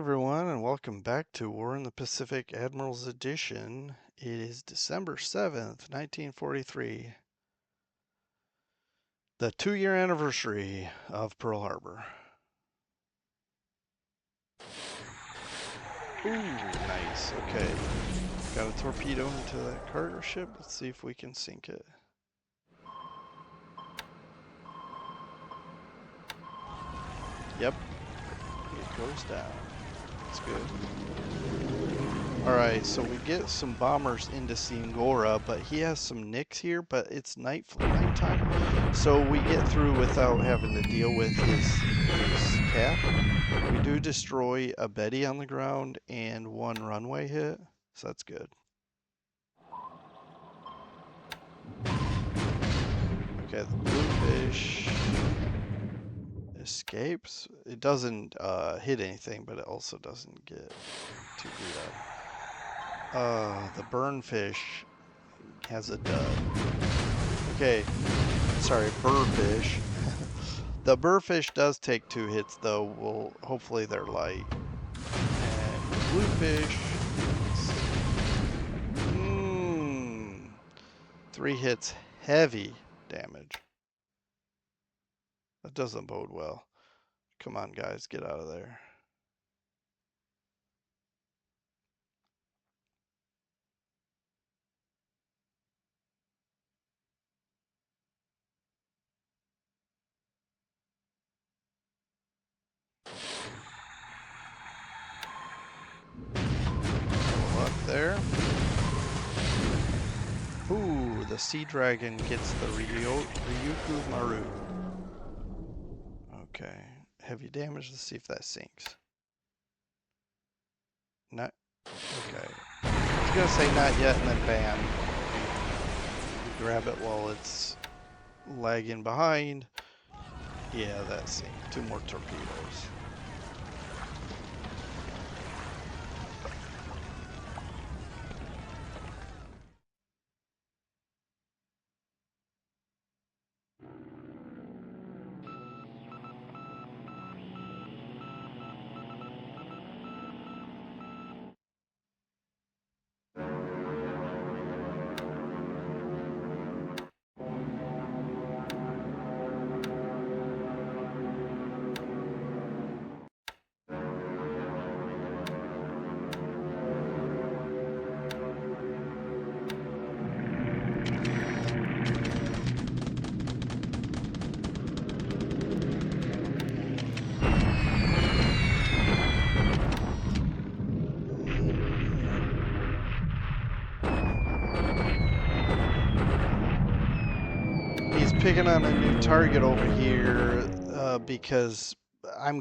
everyone, and welcome back to War in the Pacific Admiral's Edition. It is December 7th, 1943, the 2-year anniversary of Pearl Harbor. Ooh, nice. Okay. Got a torpedo into that cargo ship. Let's see if we can sink it. Yep. It goes down. That's good. Alright, so we get some bombers into Singora, but he has some nicks here, but it's nighttime, so we get through without having to deal with his cap. We do destroy a Betty on the ground and one runway hit, so that's good. Okay, the Bluefish escapes. It doesn't hit anything, but it also doesn't get too beat up. The Burnfish has a dud. Okay, sorry, Burrfish. The Burrfish does take 2 hits though. Hopefully they're light. And Bluefish, 3 hits, heavy damage. That doesn't bode well. Come on, guys, get out of there. Up there. Ooh, the Sea Dragon gets the Ryukyu Maru. Okay, heavy damage. Let's see if that sinks. Not. Okay. I was gonna say not yet, and then bam. You grab it while it's lagging behind. Yeah, that sinks. 2 more torpedoes. Picking on a new target over here because I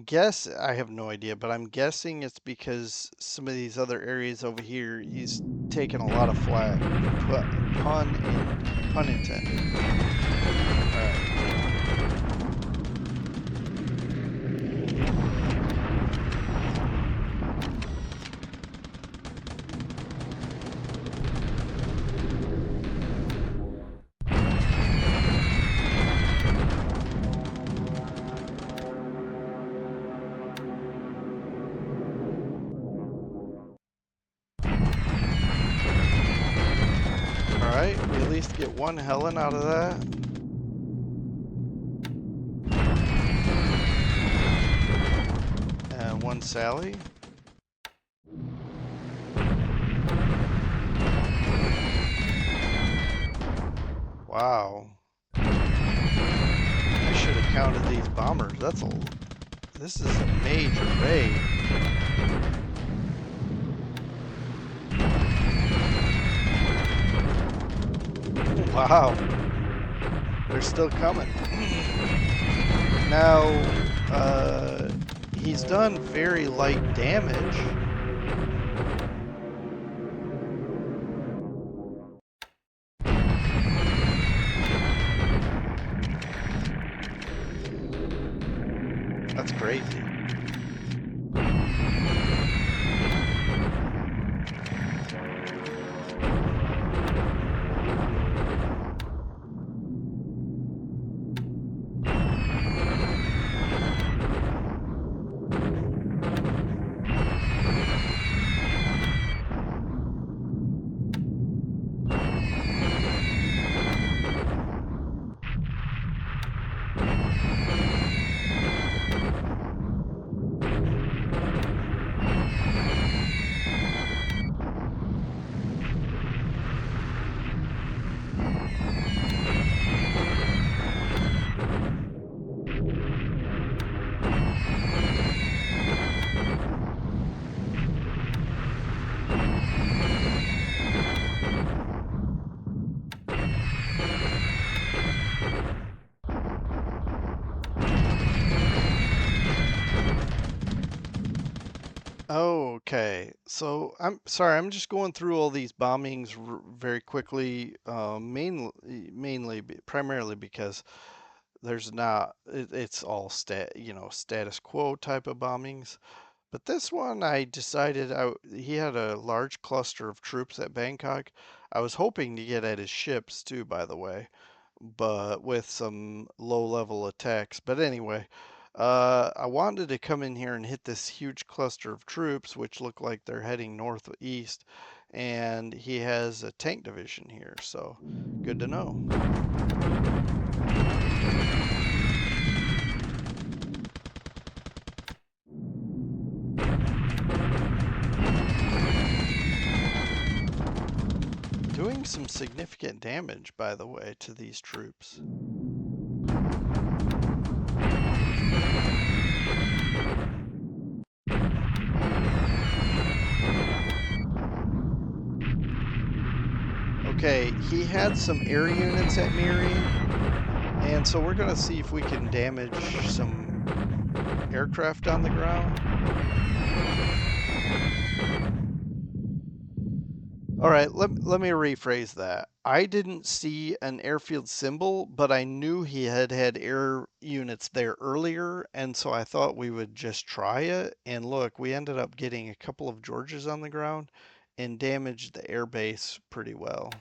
have no idea, but I'm guessing it's because some of these other areas over here he's taking a lot of flack. Pun intended. Alright. Alright, we at least get 1 Helen out of that. And 1 Sally. Wow. I should have counted these bombers. This is a major raid. Wow. They're still coming. Now, he's done very light damage. That's crazy. Okay, so I'm sorry, I'm just going through all these bombings very quickly, primarily because there's not, it's all status quo type of bombings. But this one, I decided he had a large cluster of troops at Bangkok. I was hoping to get at his ships too, by the way, but with some low-level attacks. But anyway, I wanted to come in here and hit this huge cluster of troops, which look like they're heading northeast, and he has a tank division here, so good to know. Doing some significant damage, by the way, to these troops. Okay, he had some air units at Miri, and so we're going to see if we can damage some aircraft on the ground. All right, let me rephrase that. I didn't see an airfield symbol, but I knew he had air units there earlier, and so I thought we would just try it. And look, we ended up getting a couple of Georges on the ground and damaged the air base pretty well.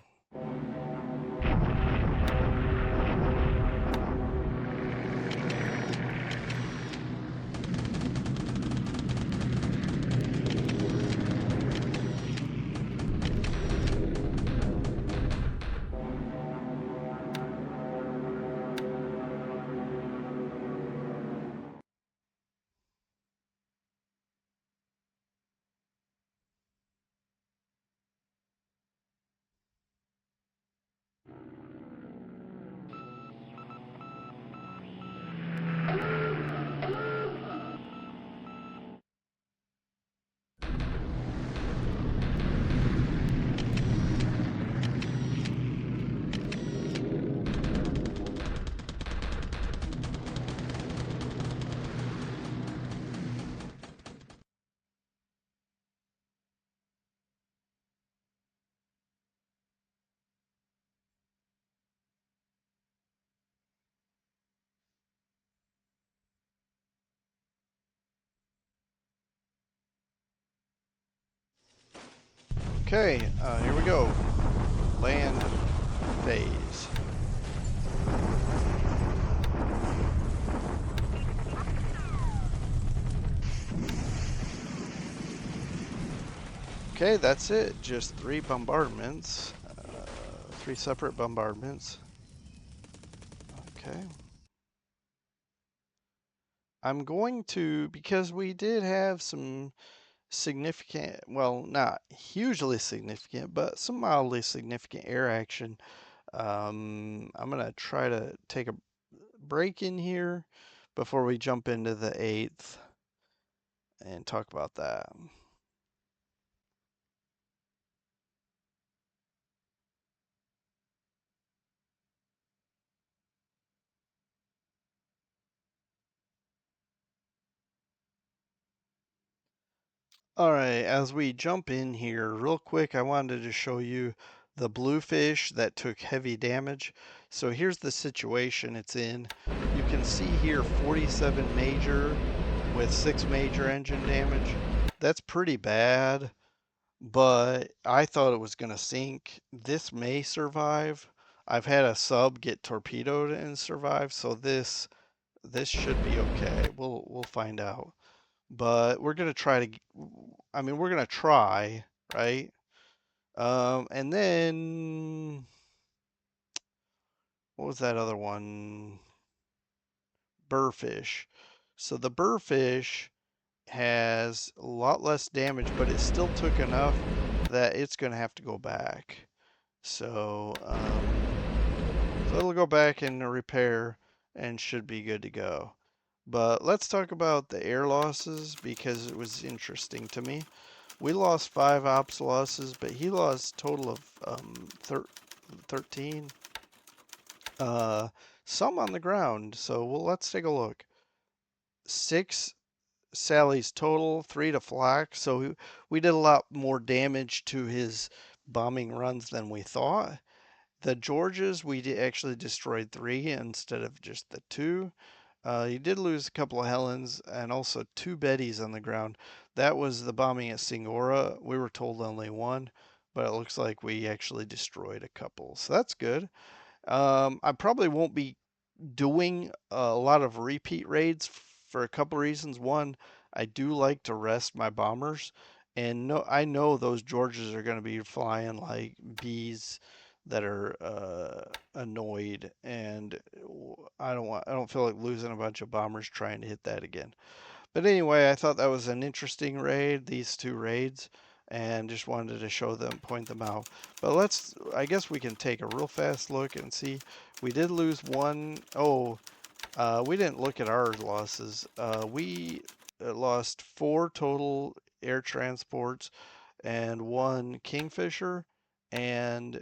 Okay, here we go. Land phase. Okay, that's it. Just 3 bombardments. 3 separate bombardments. Okay. I'm going to, because we did have some significant, well, not hugely significant, but some mildly significant air action. I'm going to try to take a break in here before we jump into the 8th and talk about that. All right, as we jump in here, real quick, I wanted to show you the bluefish that took heavy damage. So here's the situation it's in. You can see here 47 major with 6 major engine damage. That's pretty bad, but I thought it was going to sink. This may survive. I've had a sub get torpedoed and survive, so this should be okay. We'll find out. But we're gonna try to. I mean, we're gonna try, right? And then what was that other one? Burrfish. So the burrfish has a lot less damage, but it still took enough that it's gonna have to go back. So, so it'll go back and repair and should be good to go. But let's talk about the air losses because it was interesting to me. We lost 5 ops losses, but he lost a total of 13. Some on the ground. So let's take a look. 6 Sally's total, 3 to flak. So we did a lot more damage to his bombing runs than we thought. The Georges, we actually destroyed 3 instead of just the 2. You did lose a couple of Helens and also 2 Bettys on the ground. That was the bombing at Singora. We were told only 1, but it looks like we actually destroyed a couple. So that's good. I probably won't be doing a lot of repeat raids for a couple reasons. One, I do like to rest my bombers, and I know those Georges are going to be flying like bees that are annoyed, and I don't feel like losing a bunch of bombers trying to hit that again. But anyway, I thought that was an interesting raid, these 2 raids, and just wanted to show them, point them out. But I guess we can take a real fast look and see. We did lose 1. Oh, we didn't look at our losses. We lost 4 total air transports and 1 Kingfisher. And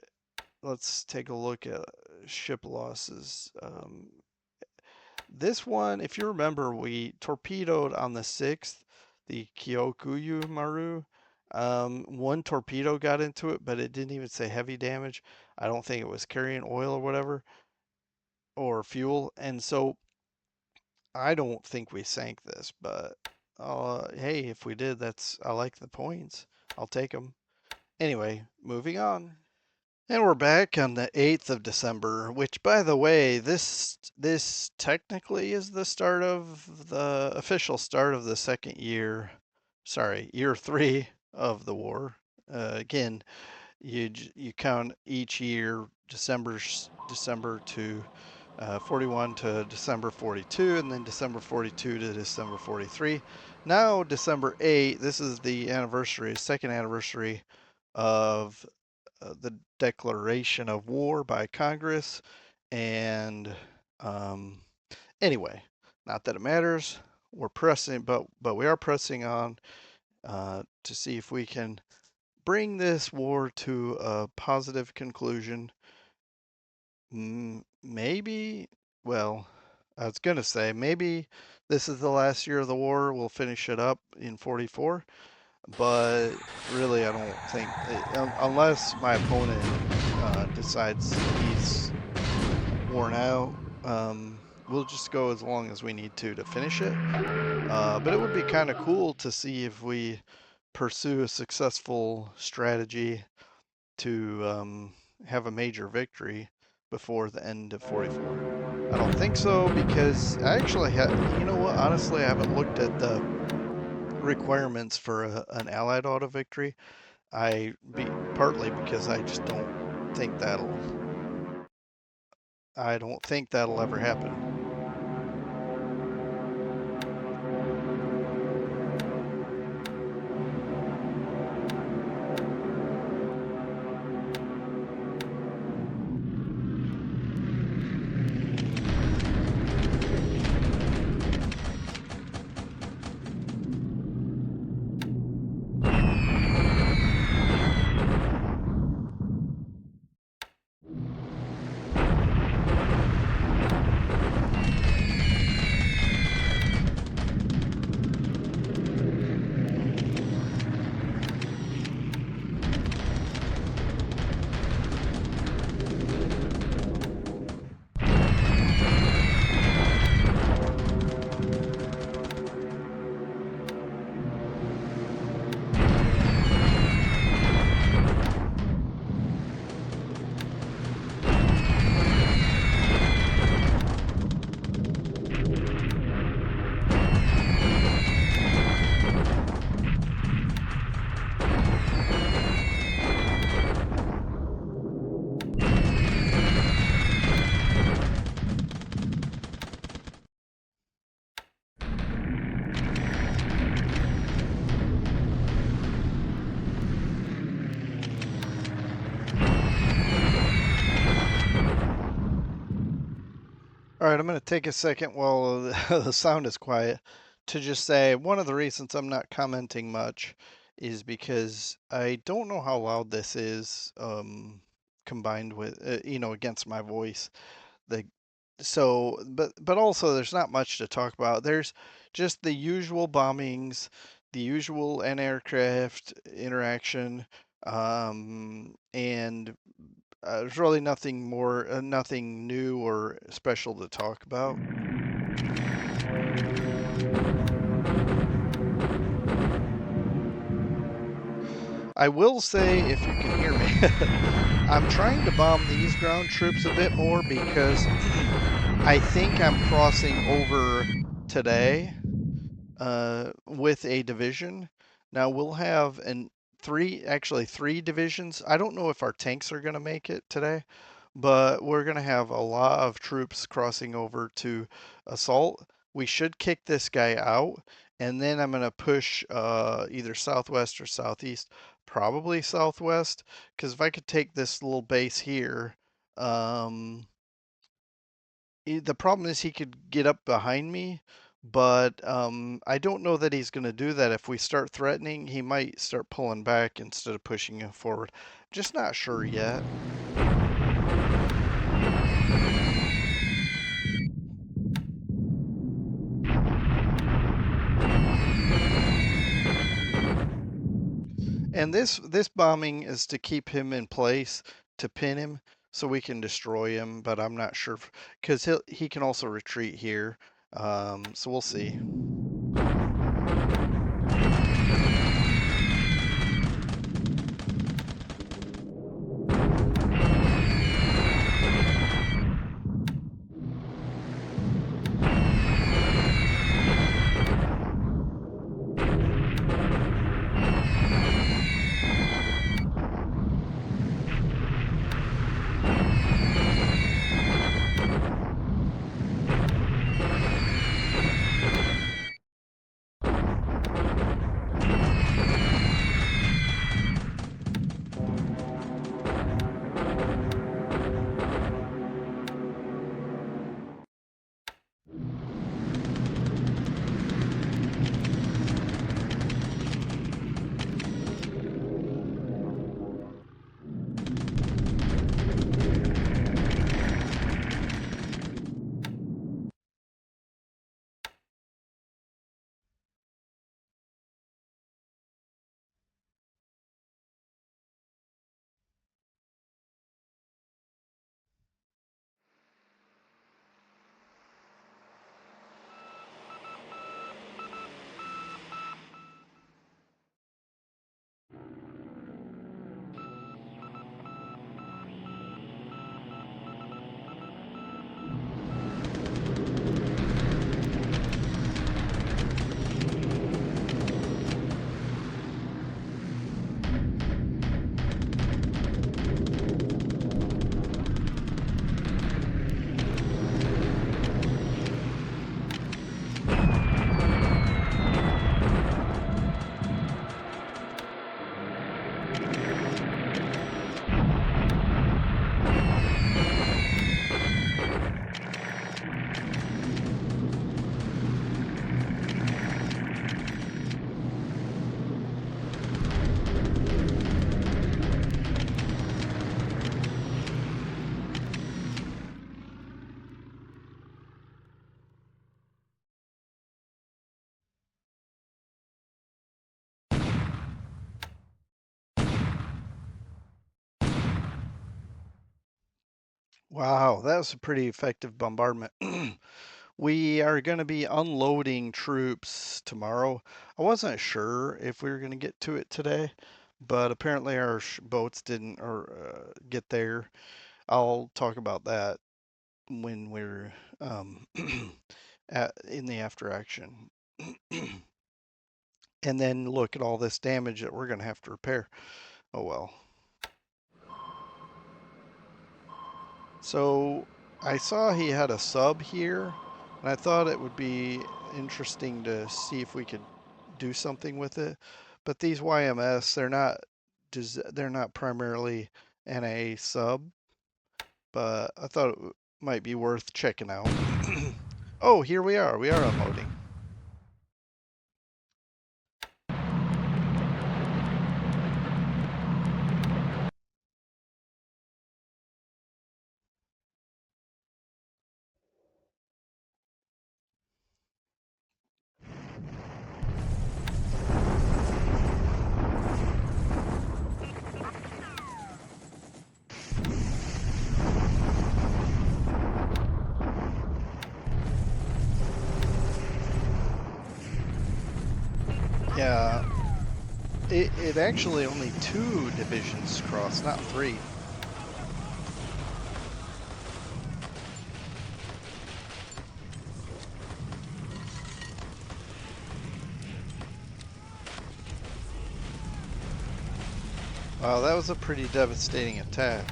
let's take a look at ship losses. This one, if you remember, we torpedoed on the 6th, the Kyokuyu Maru. 1 torpedo got into it, but it didn't even say heavy damage. I don't think it was carrying oil or whatever, or fuel. And so I don't think we sank this, but hey, if we did, I like the points. I'll take them. Anyway, moving on. And we're back on the 8th of December, which, by the way, this technically is the start of the official start of the second year. Sorry, year 3 of the war. Again, you count each year December to 41 to December 42, and then December 42 to December 43. Now December 8, this is the anniversary, second anniversary of the declaration of war by Congress. And um, anyway, not that it matters. We're pressing, but we are pressing on to see if we can bring this war to a positive conclusion. Maybe, well, I was gonna say maybe this is the last year of the war. We'll finish it up in 44. But really, I don't think, unless my opponent decides he's worn out, we'll just go as long as we need to finish it. But it would be kind of cool to see if we pursue a successful strategy to have a major victory before the end of 44. I don't think so because I actually you know what? Honestly, I haven't looked at the requirements for an allied auto victory. Partly because think that'll I don't think that'll ever happen. All right, I'm going to take a second while the sound is quiet to just say one of the reasons I'm not commenting much is because I don't know how loud this is combined with against my voice. The but also there's not much to talk about. just the usual bombings, the usual aircraft interaction, and there's really nothing more, nothing new or special to talk about. I will say, if you can hear me, I'm trying to bomb these ground troops a bit more because I think I'm crossing over today with a division. Now we'll have actually three divisions. I don't know if our tanks are going to make it today, but we're going to have a lot of troops crossing over to assault. We should kick this guy out, and then I'm going to push either southwest or southeast, probably southwest, because if I could take this little base here, um, the problem is he could get up behind me, but I don't know that he's going to do that. If we start threatening, he might start pulling back instead of pushing it forward. Just not sure yet. And this bombing is to keep him in place, to pin him, so we can destroy him. But I'm not sure because he can also retreat here. So we'll see. Wow, that was a pretty effective bombardment. We are going to be unloading troops tomorrow. I wasn't sure if we were going to get to it today, but apparently our boats didn't or get there. I'll talk about that when we're in the after action. And then look at all this damage that we're going to have to repair. Oh well. So I saw he had a sub here, and I thought it would be interesting to see if we could do something with it. But these YMS, they're not primarily NA sub, but I thought it might be worth checking out. Oh, here we are. We are unloading. It actually only 2 divisions crossed, not 3. Wow, that was a pretty devastating attack.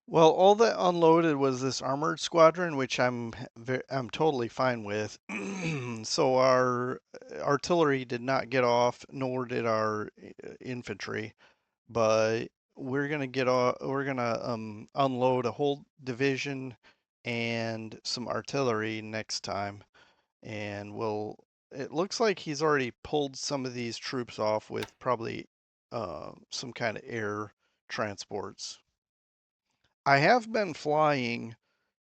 Well, all that unloaded was this armored squadron, which I'm totally fine with. So our artillery did not get off, nor did our infantry. But we're gonna get off. We're gonna unload a whole division and some artillery next time, and we'll. It looks like he's already pulled some of these troops off with probably some kind of air transports. I have been flying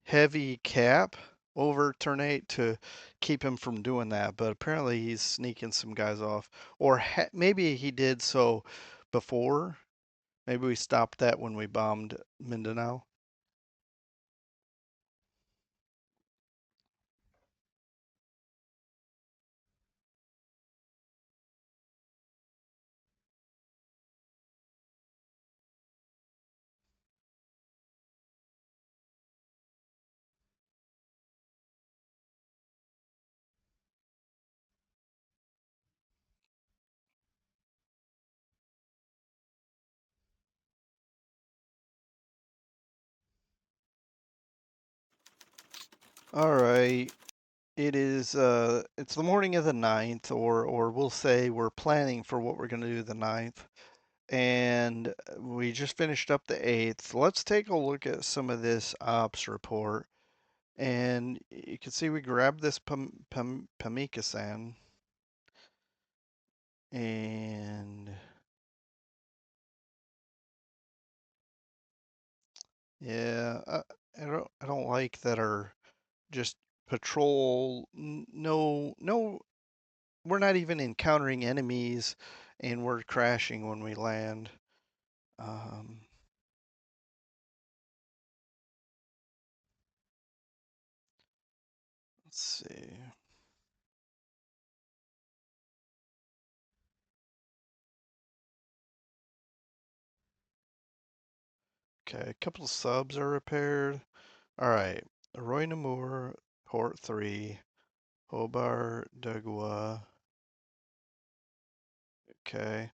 heavy cap over turn 8 to keep him from doing that, but apparently he's sneaking some guys off. Or maybe he did so before. Maybe we stopped that when we bombed Mindanao. All right. It's the morning of the 9th, or we'll say we're planning for what we're going to do the 9th. And we just finished up the 8th. Let's take a look at some of this ops report. And you can see we grabbed this Pamikasan. And yeah, I don't like that our just patrol. No, we're not even encountering enemies, and we're crashing when we land. Um, let's see. Okay, a couple of subs are repaired. All right, Roy Namur, Port 3, Hobart, Dagua. Okay.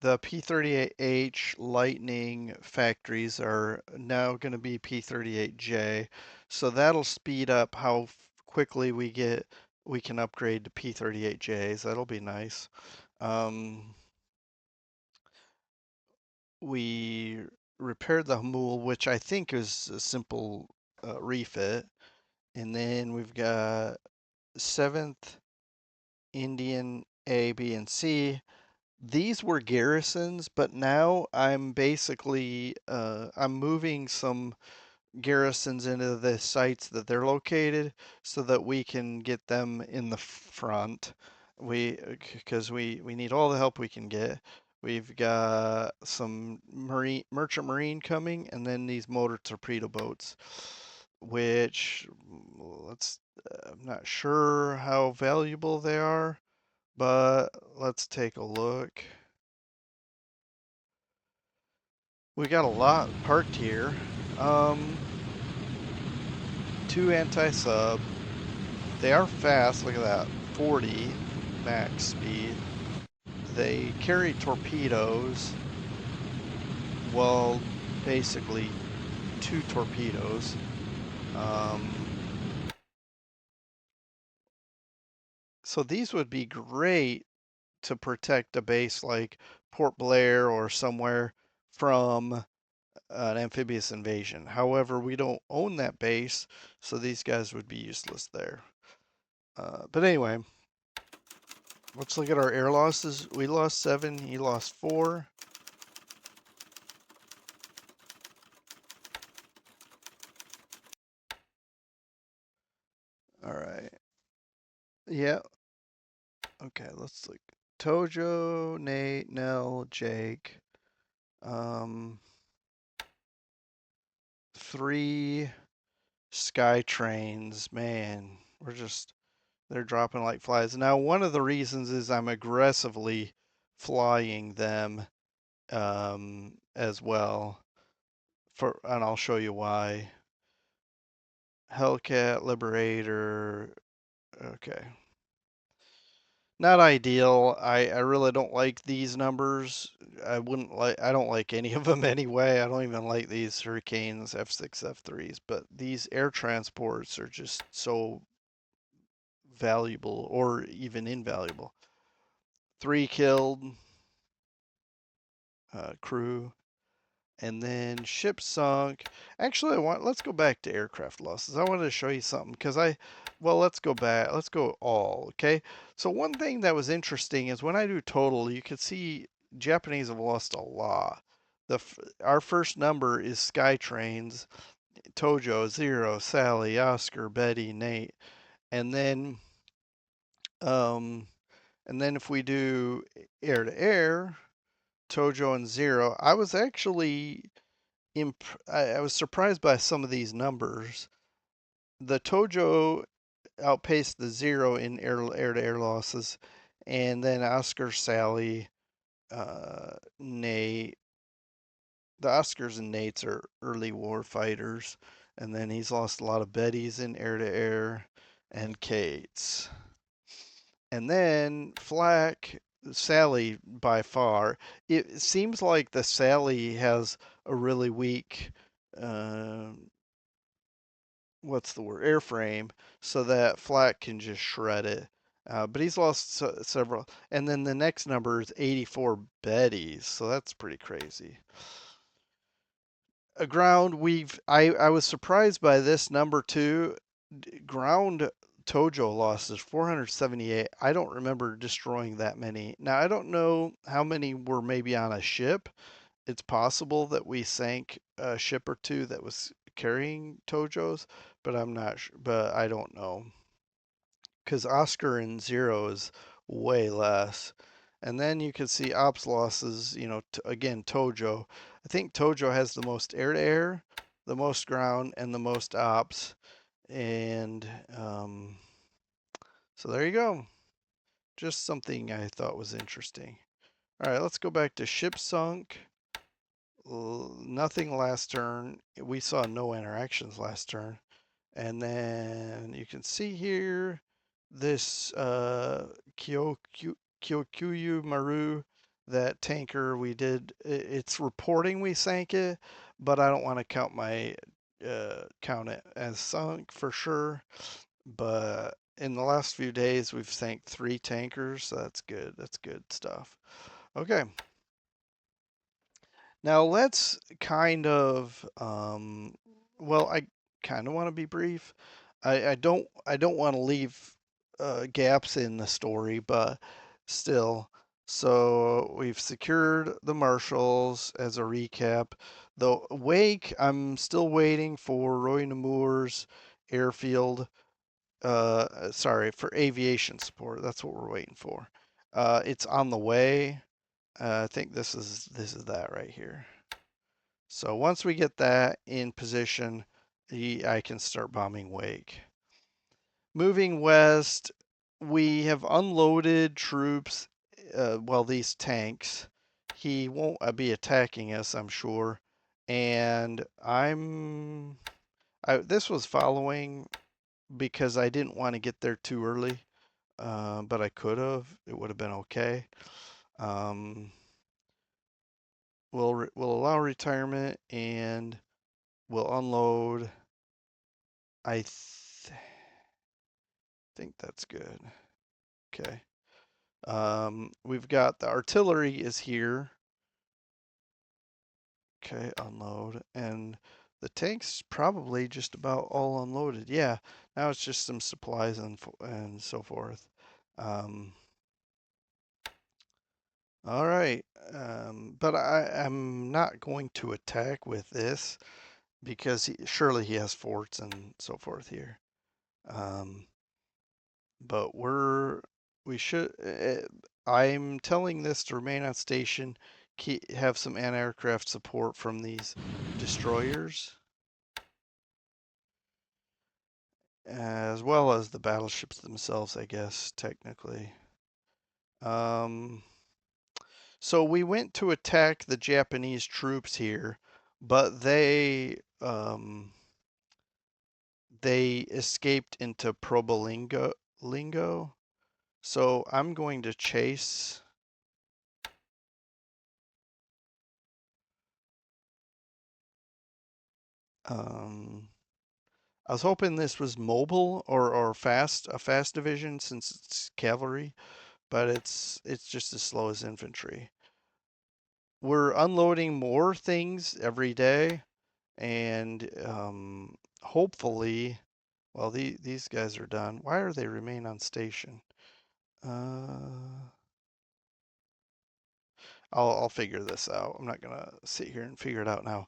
The P-38H Lightning factories are now going to be P-38J, so that'll speed up how quickly we can upgrade to P-38Js. That'll be nice. Um, we repaired the Hamul, which I think is a simple refit, and then we've got 7th Indian A, B, and C. These were garrisons, but now I'm moving some garrisons into the sites that they're located so that we can get them in the front. Because we need all the help we can get. We've got some merchant marine coming, and then these motor torpedo boats, which let's I'm not sure how valuable they are, but let's take a look. We got a lot parked here. Um, 2 anti-sub. They are fast. Look at that, 40 max speed. They carry torpedoes. Well, basically 2 torpedoes. Um, so these would be great to protect a base like Port Blair or somewhere from an amphibious invasion. However, we don't own that base, so these guys would be useless there. But anyway, let's look at our air losses. We lost 7, he lost 4. All right. Yeah. Okay, let's look. Tojo, Nate, Nell, Jake. Um, 3 sky trains. Man, they're dropping like flies. Now, one of the reasons is I'm aggressively flying them as well. And I'll show you why. Hellcat, Liberator. Okay. Not ideal. I really don't like these numbers. I don't like any of them anyway. I don't even like these Hurricanes, F6, F3s, but these air transports are just so valuable or even invaluable. 3 killed, crew. And then ship sunk. Actually, let's go back to aircraft losses. I wanted to show you something because let's go back. Let's go all, okay? So one thing that was interesting is when I do total, you can see Japanese have lost a lot. Our first number is Skytrains, Tojo, Zero, Sally, Oscar, Betty, Nate. And then um and then if we do air to air, Tojo and Zero, I was surprised by some of these numbers. The Tojo outpaced the Zero in air to air losses, and then Oscar, Sally, Nate. The Oscars and Nates are early war fighters, and then he's lost a lot of Bettys in air to air and Kates. And then Flack, Sally by far. It seems like the Sally has a really weak uh, what's the word, airframe, so that Flack can just shred it. But he's lost several. And then the next number is 84 Bettys, so that's pretty crazy. Ground, I was surprised by this number too. Ground Tojo losses 478. I don't remember destroying that many. Now I don't know how many were maybe on a ship. It's possible that we sank a ship or two that was carrying Tojos, but I'm not sure. But I don't know because Oscar and Zero is way less. And then you can see ops losses. Again Tojo. I think Tojo has the most air to air, the most ground, and the most ops. And so there you go. Just something I thought was interesting. All right, let's go back to ship sunk. Nothing last turn. We saw no interactions last turn. And then you can see here this Kyokuyu Maru, that tanker we did. It's reporting we sank it, but I don't want to count it as sunk for sure. But in the last few days, we've sank 3 tankers, so that's good. That's good stuff. Okay. Now let's I kind of want to be brief. I don't want to leave gaps in the story, but still. So we've secured the marshals as a recap. The wake, I'm still waiting for Roy Namur's airfield. Sorry, for aviation support. That's what we're waiting for. It's on the way. I think this is that right here. So once we get that in position, I can start bombing Wake. Moving west, we have unloaded troops. These tanks. He won't be attacking us, I'm sure. And this was following because I didn't want to get there too early, but I could have. It would have been okay. Um, we'll allow retirement and we'll unload. I think that's good. Okay. We've got the artillery is here. Okay, unload. And the tank's probably just about all unloaded. Yeah, now it's just some supplies and so forth. All right. But I'm not going to attack with this because surely he has forts and so forth here. But we should. I'm telling this to remain on station, have some anti-aircraft support from these destroyers. as well as the battleships themselves, I guess, technically. Um, so we went to attack the Japanese troops here, but they escaped into Probolingo. So I'm going to chase. Um, I was hoping this was mobile or a fast division since it's cavalry, but it's just as slow as infantry. We're unloading more things every day, and hopefully, well, these guys are done. Why are they remain on station? Uh, I'll figure this out. I'm not gonna sit here and figure it out now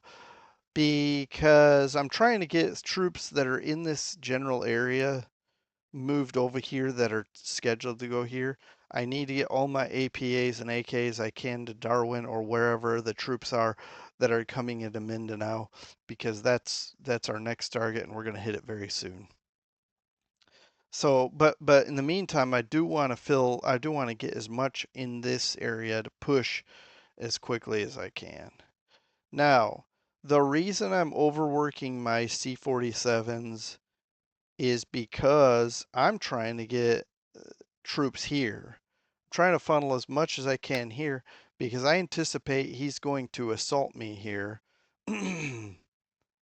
because I'm trying to get troops that are in this general area moved over here that are scheduled to go here. I need to get all my APAs and AKs I can to Darwin or wherever the troops are that are coming into Mindanao because that's our next target and we're going to hit it very soon. So, but in the meantime, I do want to get as much in this area to push as quickly as I can. Now, the reason I'm overworking my C-47s is because I'm trying to get troops here. I'm trying to funnel as much as I can here because I anticipate he's going to assault me here.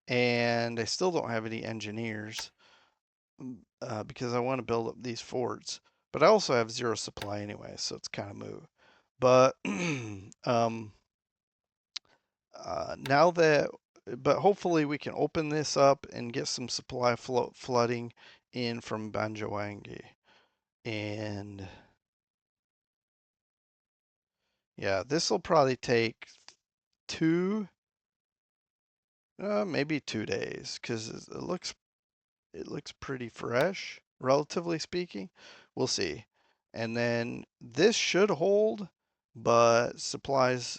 And I still don't have any engineers because I want to build up these forts. But I also have zero supply anyway, so it's kind of moot. But um, now that, but hopefully we can open this up and get some supply flooding in from Banjawangi. And yeah, this will probably take maybe 2 days, because it looks pretty fresh, relatively speaking. We'll see. And then this should hold, but supplies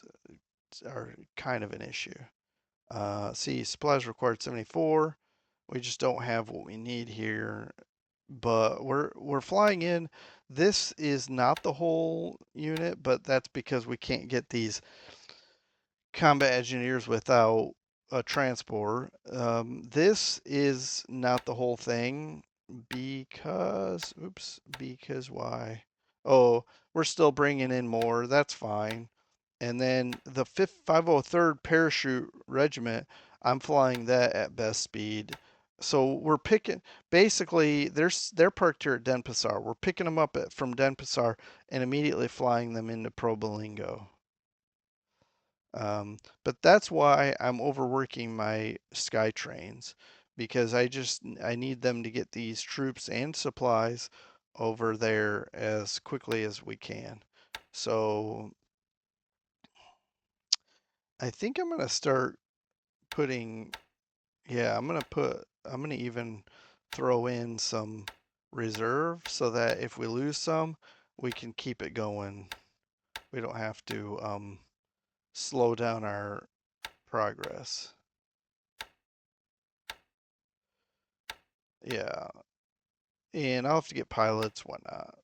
are kind of an issue. See, supplies required 74. We just don't have what we need here, but we're flying in. This is not the whole unit, but that's because we can't get these combat engineers without a transport. This is not the whole thing because why? Oh, we're still bringing in more. That's fine. And then the 503rd Parachute Regiment, I'm flying that at best speed. So we're picking, basically, they're parked here at Denpasar. We're picking them up from Denpasar and immediately flying them into Probolingo. But that's why I'm overworking my sky trains because I need them to get these troops and supplies over there as quickly as we can. So I think I'm gonna start putting, yeah, I'm gonna even throw in some reserve so that if we lose some, we can keep it going. We don't have to slow down our progress. Yeah, and I'll have to get pilots, whatnot.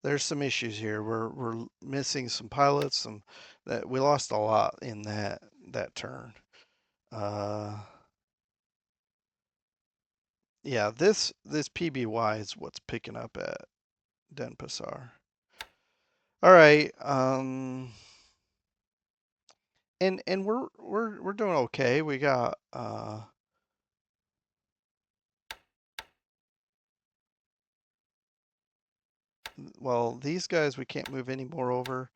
There's some issues here. We're missing some pilots. Some that we lost a lot in that turn. Uh, yeah, this PBY is what's picking up at Denpasar. All right. And we're doing okay. We got well, these guys we can't move any more over.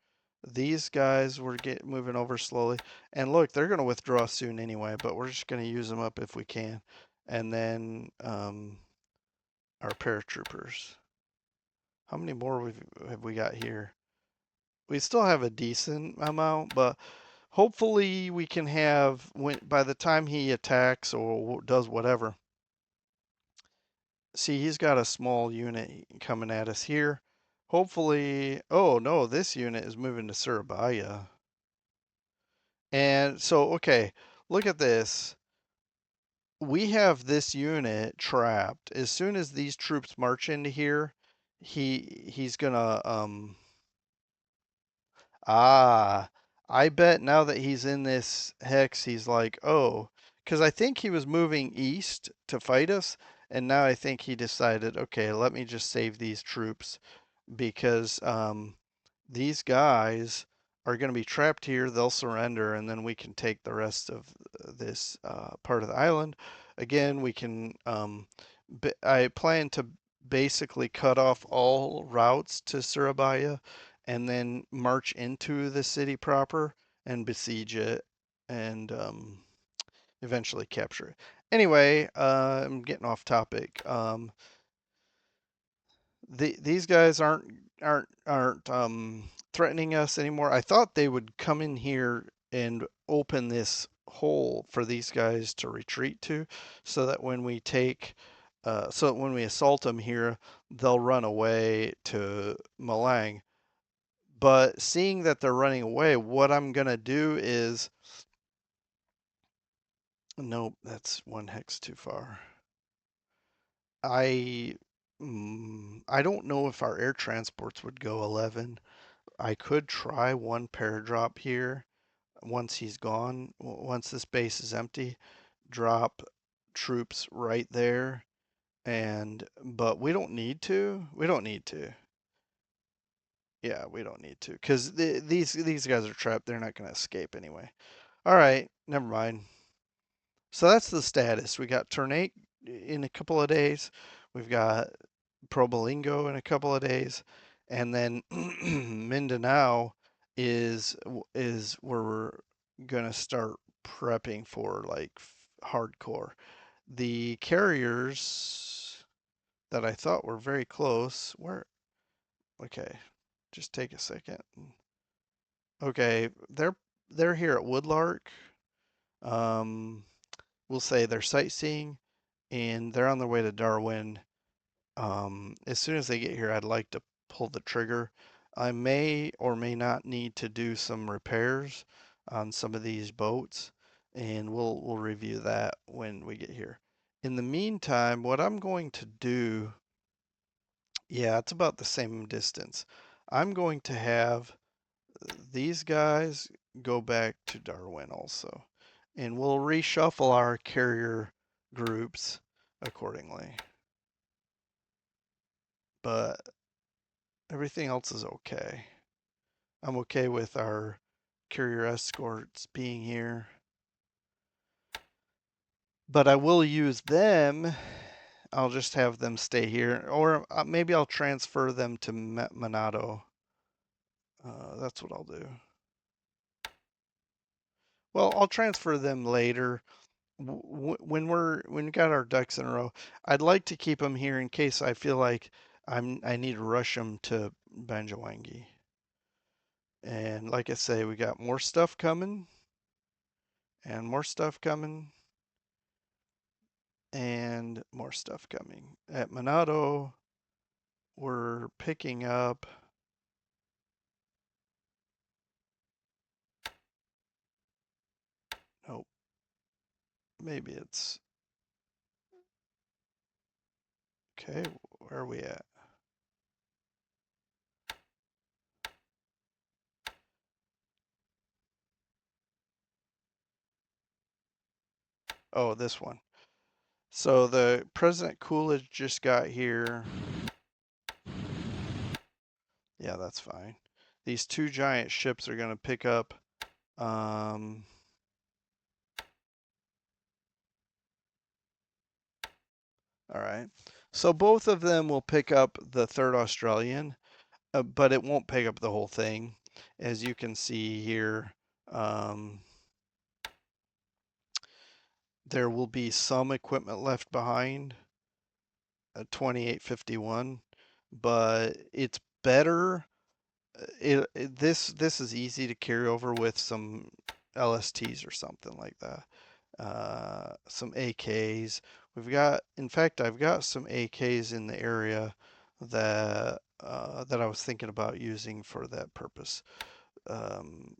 These guys we're moving over slowly. And look, they're going to withdraw soon anyway, but we're just going to use them up if we can. And then our paratroopers. How many more have we got here? We still have a decent amount, but hopefully we can have by the time he attacks or does whatever. See, he's got a small unit coming at us here. Hopefully, oh no, this unit is moving to Surabaya. And so, okay, look at this. we have this unit trapped. As soon as these troops march into here, he's gonna ah, I bet now that he's in this hex, he's like, oh, because I think he was moving east to fight us, and now I think he decided, okay, let me just save these troops because these guys are going to be trapped here. They'll surrender, and then we can take the rest of this part of the island. Again, we can. I plan to basically cut off all routes to Surabaya, and then march into the city proper and besiege it, and eventually capture it. Anyway, I'm getting off topic. These guys aren't threatening us anymore. I thought they would come in here and open this hole for these guys to retreat to, so that when we take, so that when we assault them here, they'll run away to Malang. But seeing that they're running away, what I'm gonna do is, nope, that's one hex too far. I I don't know if our air transports would go 11. I could try one paradrop here once he's gone. Once this base is empty, drop troops right there. And but we don't need to. We don't need to. Yeah, we don't need to because these guys are trapped. They're not gonna escape anyway. All right, never mind. So that's the status. We got turn 8 in a couple of days. We've got Probolingo in a couple of days, and then Mindanao is where we're gonna start prepping for like hardcore. The carriers that I thought were very close were okay. Just take a second. Okay, they're here at Woodlark. Um, we'll say they're sightseeing, and they're on their way to Darwin. As soon as they get here, I'd like to pull the trigger. I may or may not need to do some repairs on some of these boats, and we'll review that when we get here. In the meantime, what I'm going to do, yeah, it's about the same distance. I'm going to have these guys go back to Darwin also, and we'll reshuffle our carrier groups accordingly. But everything else is okay. I'm okay with our carrier escorts being here. But I will use them. I'll just have them stay here. Or maybe I'll transfer them to Monado. That's what I'll do. Well, I'll transfer them later. When we got our ducks in a row, I'd like to keep them here in case I feel like I need to rush them to Banjawangi. And like I say, we got more stuff coming and more stuff coming and more stuff coming. At Monado, we're picking up. Oh, maybe it's okay. Where are we at? Oh, this one. So the President Coolidge just got here. Yeah, that's fine. These two giant ships are going to pick up. Um, all right. So both of them will pick up the third Australian, but it won't pick up the whole thing. As you can see here, um, there will be some equipment left behind, 2851, but it's better. This is easy to carry over with some LSTs or something like that. Some AKs. In fact, I've got some AKs in the area that I was thinking about using for that purpose.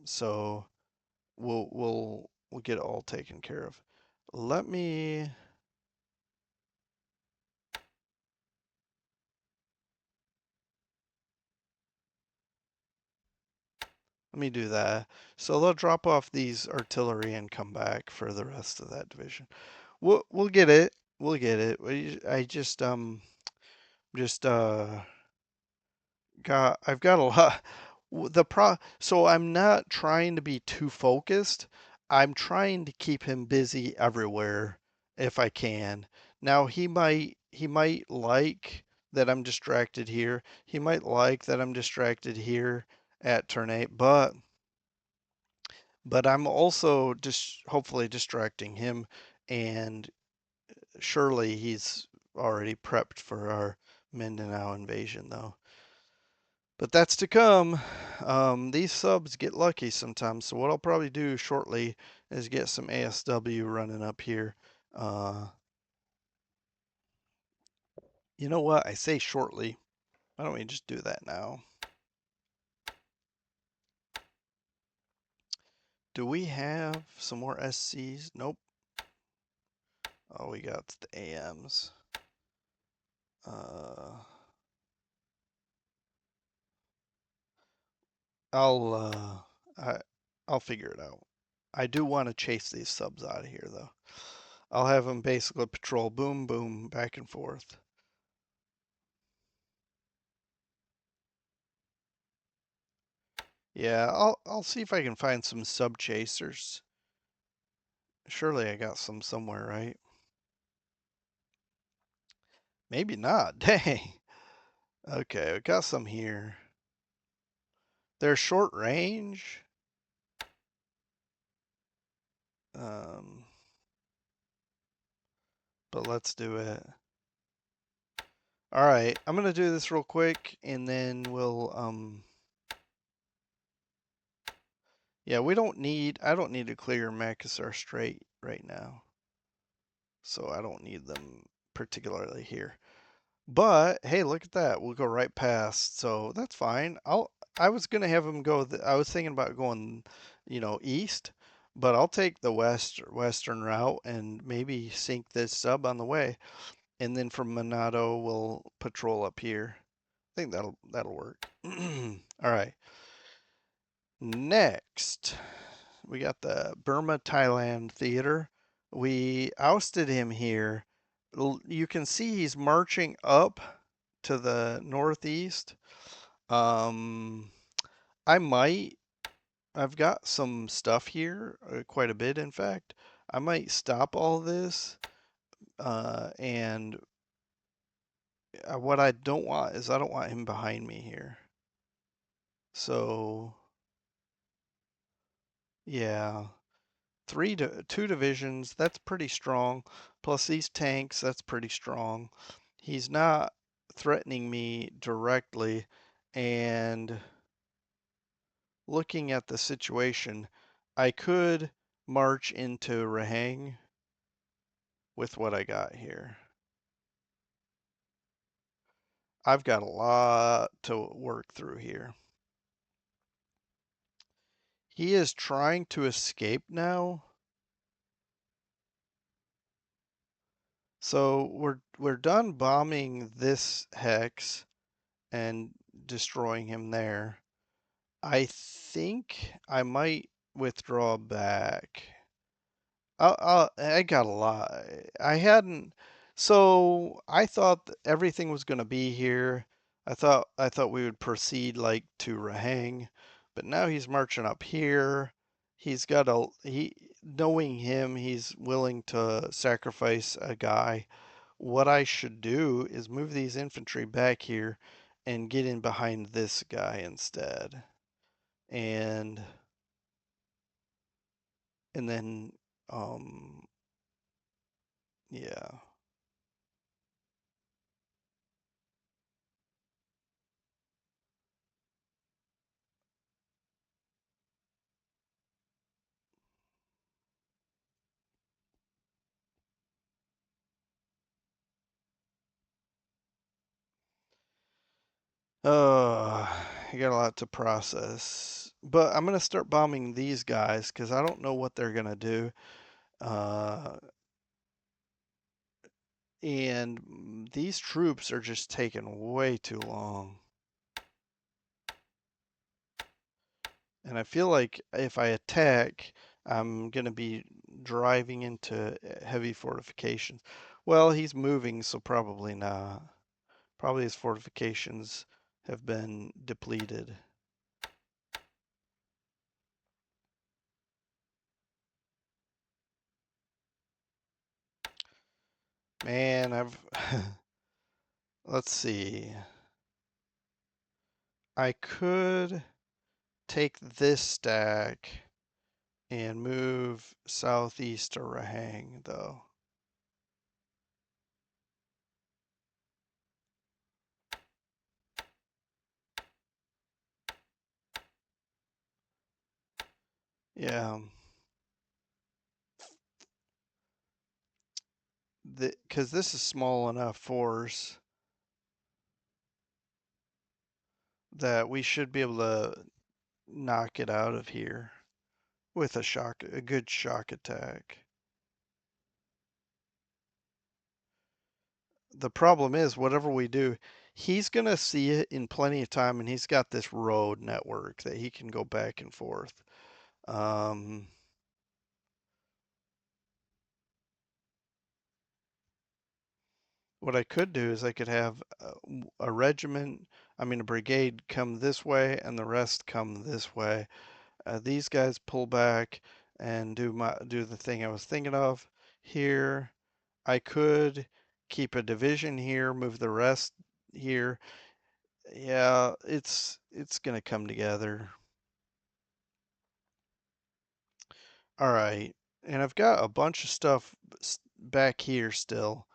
So we'll get it all taken care of. Let me Let me do that. So they'll drop off these artillery and come back for the rest of that division. We'll get it. We'll get it. I just I've got a lot. So I'm not trying to be too focused. I'm trying to keep him busy everywhere if I can. Now he might like that I'm distracted here. He might like that I'm distracted here at turn 8, but I'm also just hopefully distracting him, and surely he's already prepped for our Mindanao invasion though. But that's to come. These subs get lucky sometimes, so what I'll probably do shortly is get some ASW running up here. Uh, you know what? I say shortly. Why don't we just do that now? Do we have some more SCs? Nope. Oh, we got the AMs. Uh, I'll I'll figure it out. I do want to chase these subs out of here though. I'll have them basically patrol boom boom back and forth. Yeah, I'll see if I can find some sub chasers. Surely I got some somewhere, right? Maybe not. Dang. Okay, I got some here. They're short range. Um, but let's do it. All right, I'm gonna do this real quick, and then we'll yeah, I don't need to clear Makassar Strait right now, so I don't need them particularly here. But hey, look at that. We'll go right past. So that's fine. I was gonna have him go. I was thinking about going, east, but I'll take the western route and maybe sink this sub on the way, and then from Monado we'll patrol up here. I think that'll work. All right. Next, we got the Burma Thailand Theater. We ousted him here. You can see he's marching up to the northeast. Um, I might, I've got some stuff here, quite a bit, in fact. I might stop all this. And what I don't want is I don't want him behind me here. So, yeah, two divisions, that's pretty strong. Plus these tanks, that's pretty strong. He's not threatening me directly, and looking at the situation, I could march into Rahang with what I got here. I've got a lot to work through here. He is trying to escape now. So we're done bombing this hex and destroying him there. I think I might withdraw back. I got a lot. I hadn't. So I thought everything was going to be here. I thought we would proceed like to Rahang, but now he's marching up here. Knowing him, he's willing to sacrifice a guy. What I should do is move these infantry back here and get in behind this guy instead. And and then um yeah. Uh, I got a lot to process. But I'm gonna start bombing these guys because I don't know what they're gonna do. Uh, and these troops are just taking way too long. And I feel like if I attack, I'm going to be driving into heavy fortifications. Well, he's moving, so probably not. Probably his fortifications have been depleted. Man, I've let's see. I could take this stack and move southeast to Rahang, though. Yeah, because this is small enough force that we should be able to knock it out of here with a good shock attack. The problem is, whatever we do, he's gonna see it in plenty of time, and he's got this road network that he can go back and forth. Um, what I could do is I could have a regiment, I mean a brigade, come this way, and the rest come this way. These guys pull back and do the thing I was thinking of here. I could keep a division here, move the rest here. Yeah, it's gonna come together. All right, and I've got a bunch of stuff back here still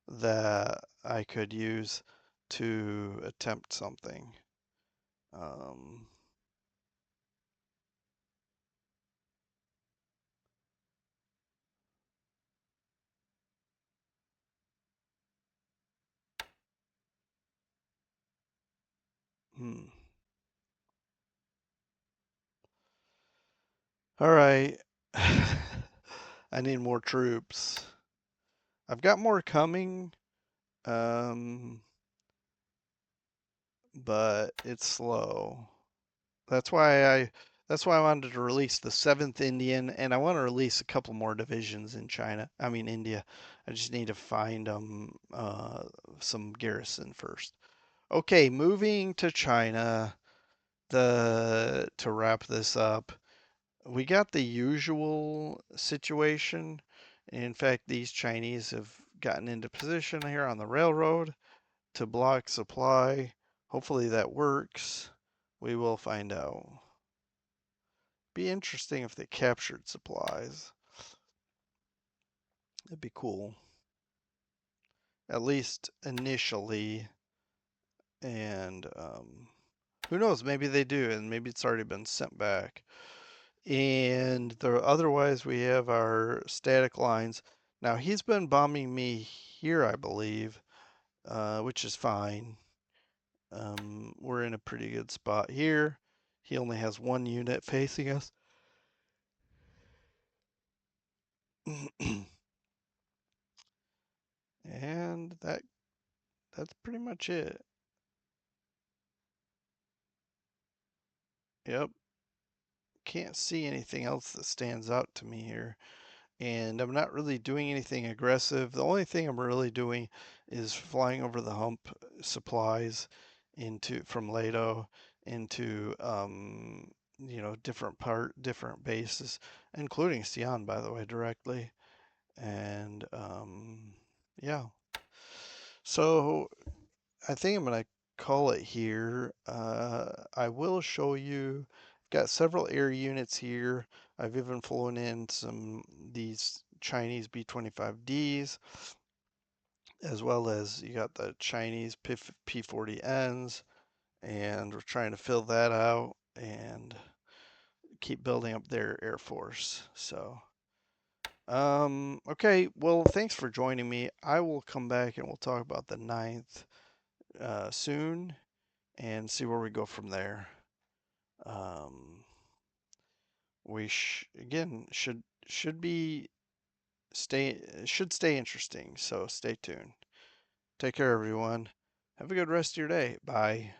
that I could use to attempt something. Um, hmm. All right. I need more troops. I've got more coming, um, but it's slow. That's why I that's why I wanted to release the 7th Indian, and I want to release a couple more divisions in China. I mean India. I just need to find some garrison first. Okay, moving to China. The to wrap this up, we got the usual situation. In fact, these Chinese have gotten into position here on the railroad to block supply. Hopefully that works. We will find out. Be interesting if they captured supplies. It'd be cool. At least initially. And who knows? Maybe they do, and maybe it's already been sent back. And otherwise, we have our static lines. Now, he's been bombing me here, I believe, which is fine. We're in a pretty good spot here. He only has one unit facing us. And that's pretty much it. Yep. Can't see anything else that stands out to me here. And I'm not really doing anything aggressive. The only thing I'm really doing is flying over the hump supplies into from Lato into different bases, including Xi'an, by the way, directly. And yeah. So I think I'm gonna call it here. I will show you. I've got several air units here. I've even flown in these Chinese B-25Ds, as well as you got the Chinese P-40Ns, and we're trying to fill that out and keep building up their air force. So, okay. Well, thanks for joining me. I will come back and we'll talk about the ninth soon and see where we go from there. Um, we again should stay interesting. So stay tuned. Take care, everyone. Have a good rest of your day. Bye.